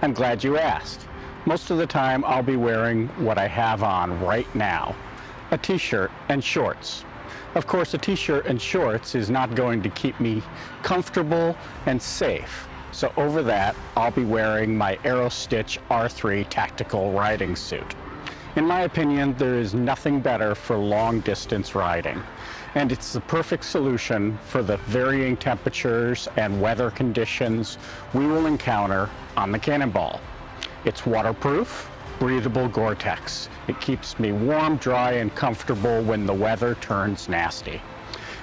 I'm glad you asked. Most of the time I'll be wearing what I have on right now, a t-shirt and shorts. Of course, a t-shirt and shorts is not going to keep me comfortable and safe. So over that, I'll be wearing my AeroStitch R3 tactical riding suit. In my opinion, there is nothing better for long distance riding, and it's the perfect solution for the varying temperatures and weather conditions we will encounter on the Cannonball. It's waterproof, breathable Gore-Tex. It keeps me warm, dry, and comfortable when the weather turns nasty.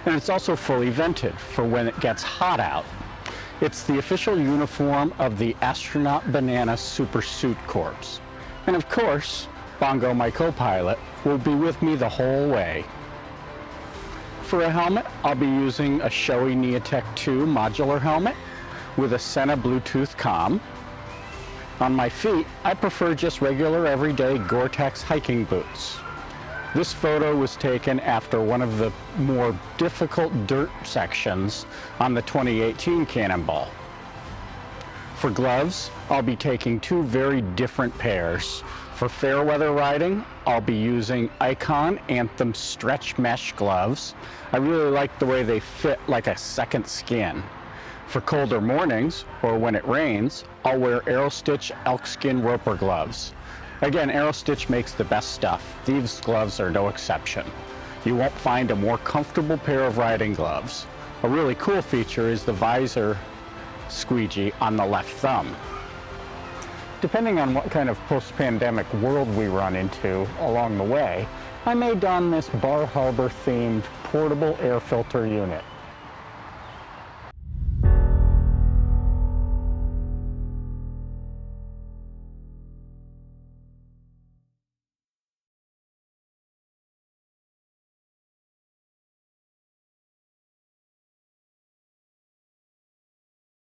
And it's also fully vented for when it gets hot out. It's the official uniform of the Astronaut Banana Super Suit Corps. And of course, Bongo, my co-pilot, will be with me the whole way. For a helmet, I'll be using a Shoei Neotech 2 modular helmet with a Sena Bluetooth comm. On my feet, I prefer just regular everyday Gore-Tex hiking boots. This photo was taken after one of the more difficult dirt sections on the 2018 Cannonball. For gloves, I'll be taking two very different pairs. For fair weather riding, I'll be using Icon Anthem stretch mesh gloves. I really like the way they fit like a second skin. For colder mornings, or when it rains, I'll wear AeroStitch elkskin roper gloves. Again, AeroStitch makes the best stuff. These gloves are no exception. You won't find a more comfortable pair of riding gloves. A really cool feature is the visor squeegee on the left thumb. Depending on what kind of post-pandemic world we run into along the way, I may don this Bar Harbor themed portable air filter unit.